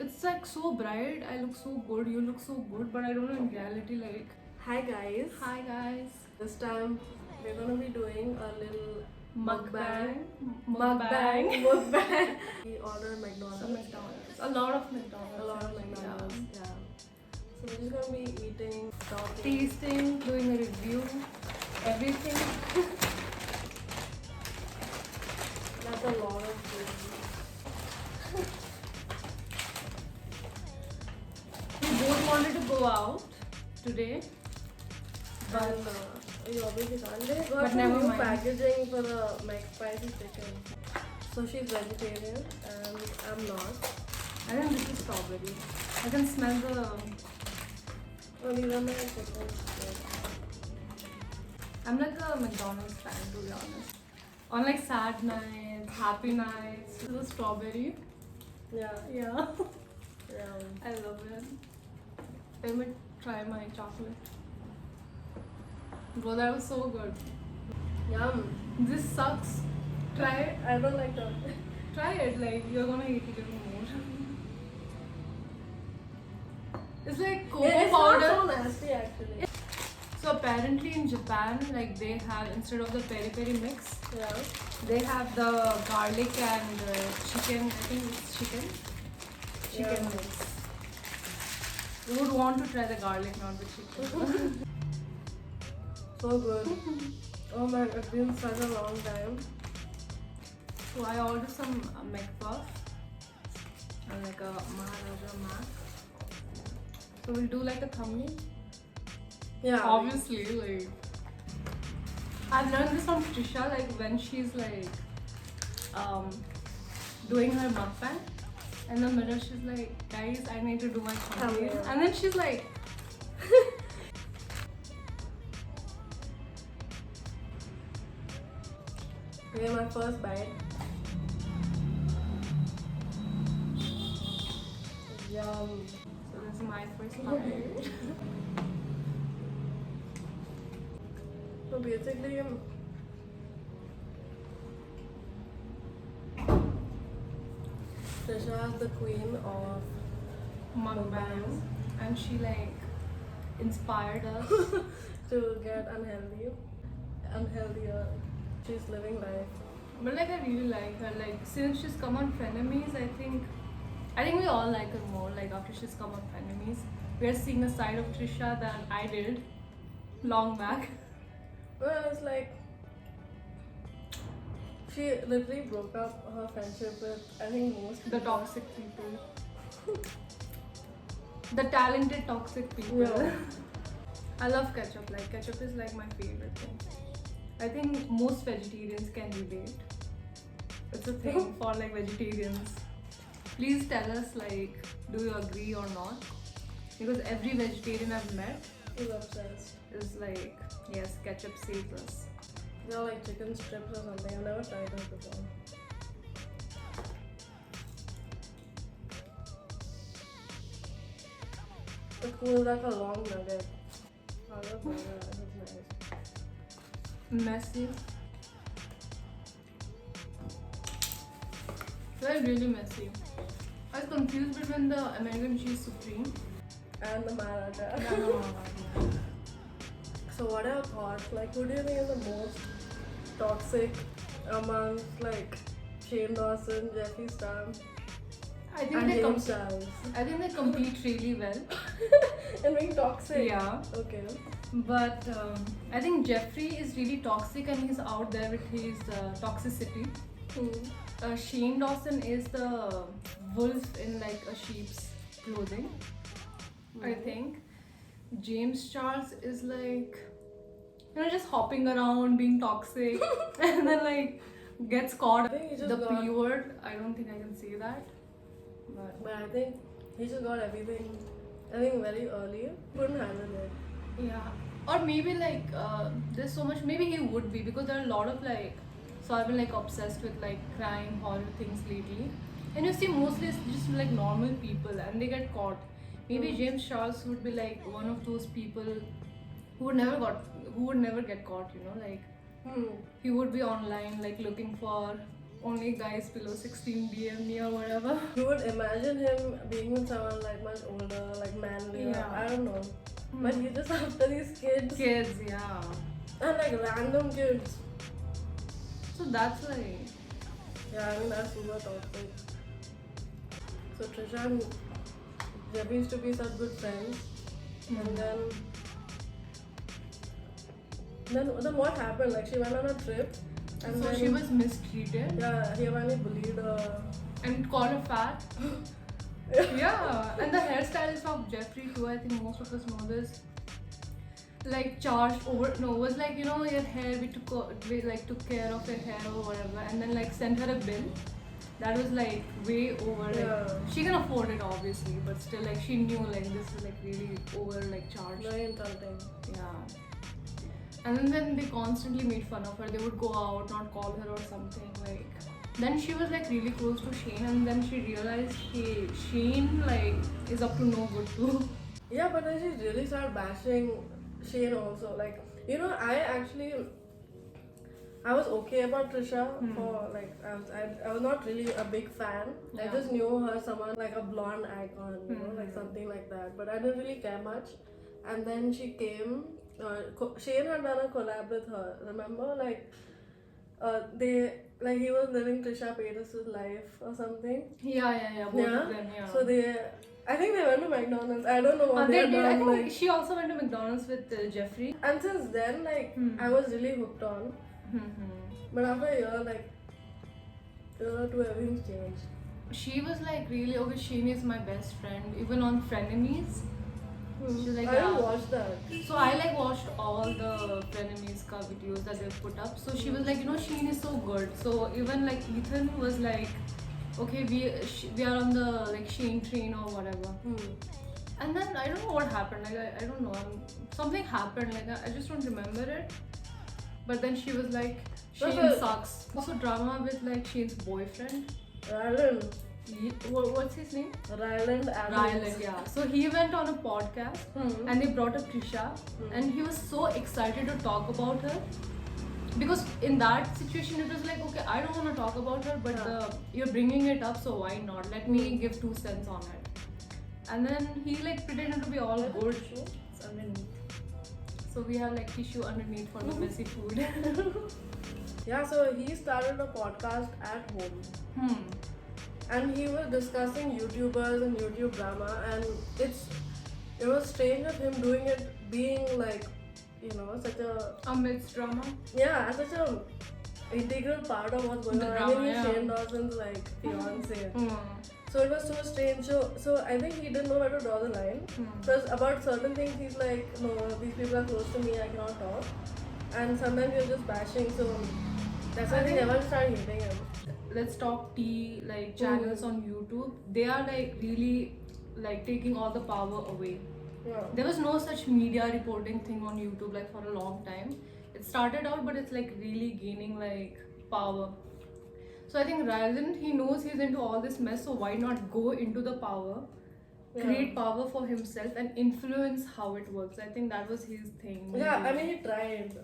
It's like so bright. I look so good. You look so good, but I don't know in reality. Like, Hi guys. hi guys. This time we're gonna be doing a little Mukbang. mukbang. We ordered McDonald's. Some McDonald's. A lot of McDonald's. A lot of actually, McDonald's. yeah. Yeah. So we're just gonna be eating, talking. Tasting, doing a review, everything. That's a lot of food. We both wanted to go out today, but And you obviously can't. They got But some never new mind. packaging for the McSpicy chicken. So she's vegetarian and I'm not. I think this is strawberry. I can smell the. Oh, these are my chicken. I'm like a McDonald's fan, to be honest. On like sad nights, happy nights, the strawberry. Yeah. Yeah, Yeah. I love it. Let me try my chocolate. Bro, that was so good. Yum. This sucks. Try it. I don't like chocolate. Try it. Like you're gonna hate it even more. It's like cocoa It's powder. not so nasty actually. So apparently in Japan, like they have instead of the peri peri mix, Yeah. they have the garlic and chicken. I think it's chicken. Chicken Yeah. mix. You would want to try the garlic, not the chicken. So good. Oh my god, it's been such a long time. So I ordered some McPuff and like a Maharaja Mac. So we'll do like a thumbnail. Yeah. Obviously, like I've learned this from Trisha. Like when she's like doing her mukbang, in the middle she's like, guys, I need to do my thumbnail, Thumbnail. and then she's like. Okay, my first bite. Yum. So this is my first bite. So basically, Trisha is the queen of Mukbang, and she like inspired us. to get unhealthier. She's living life. But like I really like her. Like since she's come on Frenemies, I think we all like her more. Like after she's come on Frenemies, we are seeing a side of Trisha that I did long back. Well, it's like she literally broke up her friendship with I think most The people. toxic people, the talented toxic people. Yeah. I love ketchup. Like ketchup is like my favorite thing. I think most vegetarians can relate. It's a thing for like vegetarians. Please tell us like, do you agree or not? Because every vegetarian I've met She's obsessed. is like, yes, ketchup saves us. They're like chicken strips or something. I've never tried it before. It's cool, like a long nugget. I love burger. It's nice. Messy. They're really messy. I was confused between the American cheese supreme And the Maharaja. and the So what are your thoughts? Like, who do you think is the most toxic amongst like Shane Dawson, Jeffree Star, I think and they James Charles? I think they compete really well. And being toxic. Yeah. Okay. But I think Jeffrey is really toxic and he's out there with his toxicity. Shane Dawson is the wolf in like a sheep's clothing. I think James Charles is like, just hopping around being toxic and then like gets caught. I think he just The got- P word, I don't think I can say that. But I think he just got everything. I think very early. Couldn't handle it. Yeah, or maybe like there's so much. Maybe he would be because there are a lot of like. So I've been like obsessed with like crime, horror things lately, and you see mostly it's just like normal people and they get caught. Maybe James Charles would be like one of those people who would never get caught. You know, like he would be online like looking for only guys below 16 DM me or whatever. You would imagine him being with someone like much older, like manly. Yeah. I don't know. But he just after these kids Kids, yeah. and like random kids. So that's like, Yeah, I mean that's super toxic. So Trisha and Jeffrey used to be such good friends, and then what happened? Like she went on a trip, and so then she was mistreated yeah, he apparently bullied her. and called her fat. Yeah, and the hairstylist of Jeffrey too, I think most of us know this. Like charged over, no, was like, you know, your hair, we like took care of your hair or whatever, and then like sent her a bill that was like way over. Like Yeah. she can afford it obviously, but still like she knew like this is like really over like charged. Very insulting. Yeah. And then they constantly made fun of her. They would go out, not call her or something. Like then she was like really close to Shane, and then she realized, hey, Shane like is up to no good too. Yeah, but then she really started bashing Shane also. Like, you know, I was okay about Trisha for like I was not really a big fan. I Yeah. just knew her someone like a blonde icon, you know, like something like that. But I didn't really care much. And then she came. Shane had done a collab with her. Remember, like he was living Trisha Paytas' life or something. Yeah. Both of them, yeah. So I think they went to McDonald's. I don't know what they they did. done. I think Like, she also went to McDonald's with Jeffrey. and since then, like, I was really hooked on. But after a year, like, year or two, everything's changed. She was like really, okay, Shane is my best friend. Even on Frenemies. She's like, I didn't yeah. watch that. So I like watched all the Frenemies ka videos that they put up. So she was like, you know, Sheen is so good. So even like Ethan was like, okay, we are on the like Sheen train or whatever. And then I don't know what happened. Like I don't know. Something happened. Like I just don't remember it. But then she was like, Shane sucks. Also drama with like Shane's boyfriend. Ryland. What's his name? Ryland Adams. Ryland, yeah. So he went on a podcast and they brought up Trisha and he was so excited to talk about her because in that situation it was like, okay, I don't want to talk about her, but you're bringing it up, so why not? Let me give 2 cents on it. And then he like pretended to be all good. It's underneath. So we have like tissue underneath for the messy food. Yeah, so he started a podcast at home. And he was discussing YouTubers and YouTube drama, and it was strange of him doing it, being like, you know, such a Amidst drama. yeah, such a integral part of what's going The on. drama, I mean, he's yeah. Shane Dawson's like fiance. So it was so strange. So I think he didn't know where to draw the line. Because about certain things, he's like, no, these people are close to me, I cannot talk. And sometimes you're just bashing. So that's why I think everyone started hating him. Let's Talk Tea like channels on YouTube, they are like really like taking all the power away. Yeah. There was no such media reporting thing on YouTube like for a long time. It started out, but it's like really gaining like power. So I think Ryland, he knows he's into all this mess, so why not go into the power, create power for himself and influence how it works. I think that was his thing. Yeah, I mean, he tried.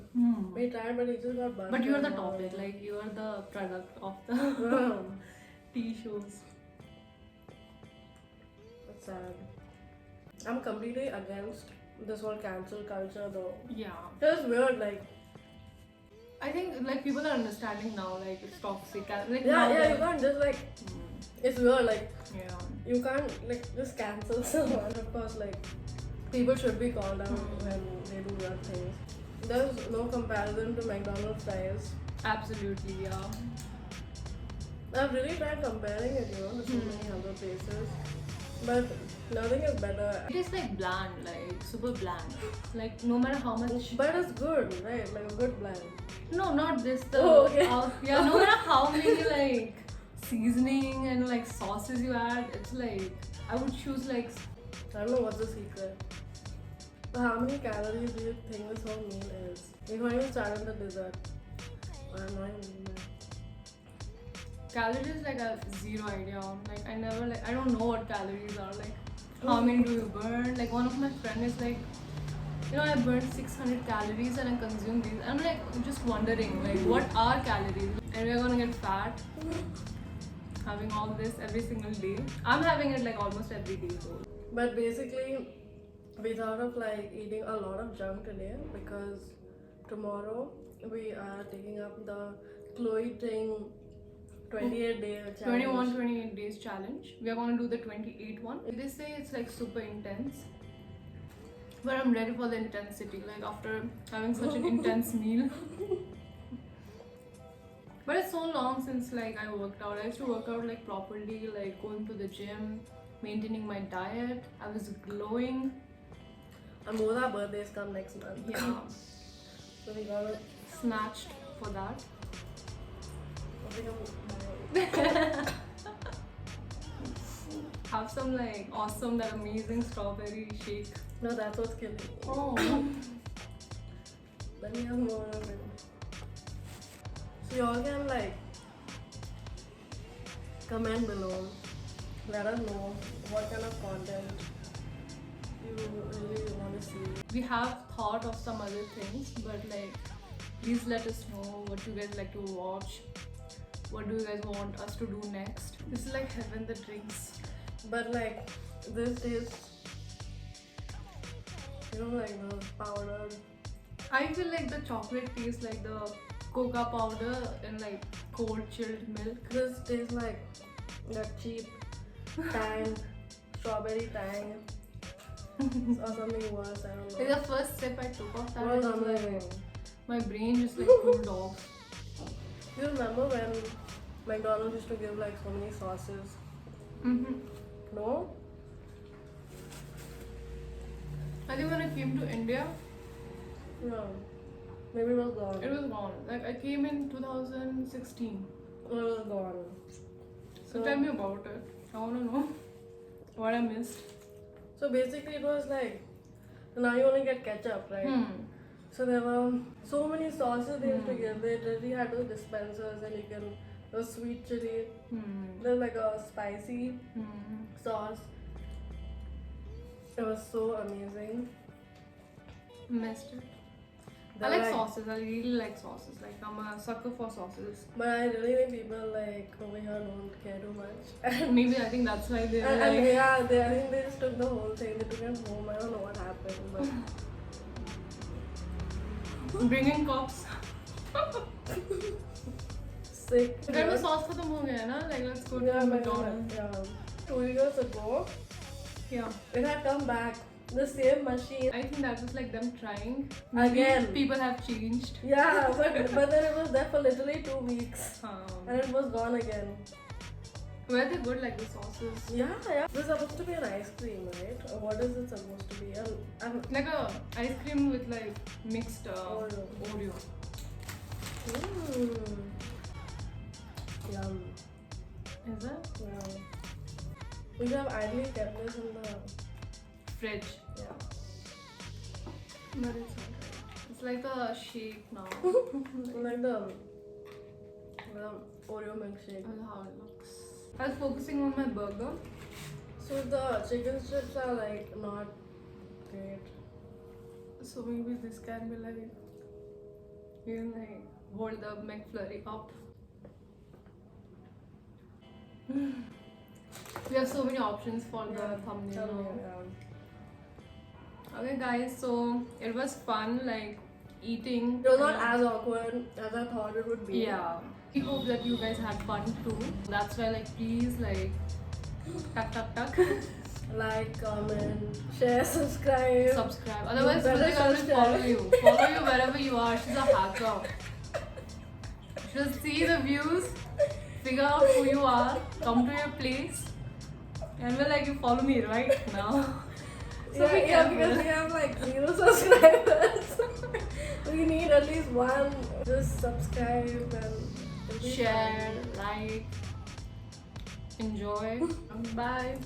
He tried, but he just got busted. But you are the topic, like you are the product of the tea shows. That's sad. I'm completely against this whole cancel culture though. Yeah. It's weird, like, I think like people are understanding now, like it's toxic. Like yeah, now you that- can't just like, it's weird, like, Yeah. you can't like just cancel someone. Of course, like, people should be called out when they do weird things. There's no comparison to McDonald's fries. Absolutely, yeah. I've really tried comparing it, you know, to so many other places. But nothing is better. It is like bland, like super bland. Like no matter how much. But it's good, right? Like a good blend. No, not this. The Oh, okay. yeah, no matter how many like seasoning and like sauces you add, it's like I would choose like. I don't know what's the secret. But how many calories do you think this whole meal is? You can't even start on the dessert. I'm not even eating that. Calories like I have zero idea on. Like I never like I don't know what calories are. Like how many do you burn? Like one of my friends is like you know, I burned 600 calories and I consumed these. I'm like just wondering, like, what are calories? And we're gonna get fat having all this every single day. I'm having it like almost every day. So. But basically, we thought of like eating a lot of junk today because tomorrow we are taking up the Chloe Ting 28-day challenge. 28 days challenge. We are gonna do the 28 one. They say it's like super intense. But I'm ready for the intensity, like after having such an intense meal. But it's so long since like I worked out. I used to work out like properly, like going to the gym, maintaining my diet. I was glowing. And both our birthdays come next month. Yeah. So we got it. Snatched for that. Have some like awesome, that amazing strawberry shake. No, that's what's killing me. Oh. Let me have more of it. So y'all can like comment below. Let us know what kind of content you really want to see. We have thought of some other things, but like please let us know what you guys like to watch. What do you guys want us to do next? This is like heaven, the drinks. But like this tastes, you know, like the powder. I feel like the chocolate tastes like the cocoa powder in like cold chilled milk. This tastes like that cheap tang, strawberry tang, or something worse. I don't know. Like the first sip I took of that, What was it was amazing. like, my brain just like cooled off. You remember when McDonald's used to give like so many sauces? Mm-hmm. No? I think when I came to India, No. Maybe it was gone. it was gone. Like I came in 2016. It was gone. So tell me about it. I wanna know what I missed. So basically it was like, now you only get ketchup, right? So there were so many sauces they used to give. They literally had those dispensers and you can, there was sweet chili, there's like a spicy sauce. It was so amazing. Missed it. I They're like sauces. I really like sauces. Like I'm a sucker for sauces. But I really think people like over here don't care too much. Maybe I think that's why they're And like. yeah, I think they just took the whole thing. They took it home. I don't know what happened, but Bringing cops. sick. There was sauce खत्म हो गया है ना? Like let's go to McDonald's. Yeah. 2 years ago, Yeah. it had come back. The same machine. I think that was like them trying. Again. People have changed. Yeah, but then it was there for literally 2 weeks. And it was gone again. Were they good, like the sauces? Yeah. This is supposed to be an ice cream, right? Or what is it supposed to be? Like a ice cream with like mixed Oreo. Yum. Is it? Yeah. We should have idly kept this in the Fridge. yeah. But it's alright. It's like a shake now. Like the Oreo milkshake. That's how it looks. I was focusing on my burger. So the chicken strips are like not great. So maybe this can be like, you can like hold the McFlurry up. We have so many options for the thumbnail. Okay guys, so it was fun like eating. It was not as awkward as I thought it would be. Yeah. We hope that you guys had fun too. That's why like please like tuck. Like, comment, share, subscribe. Subscribe. Otherwise better Smriti will subscribe. follow you. Follow you wherever you are. She's a hacker. She'll see the views, figure out who you are, come to your place, and we're like, you follow me right now. So be Yeah, careful. because we have like 0 subscribers. We need at least one. Just subscribe and it'll be Share, fun. like, enjoy. Bye.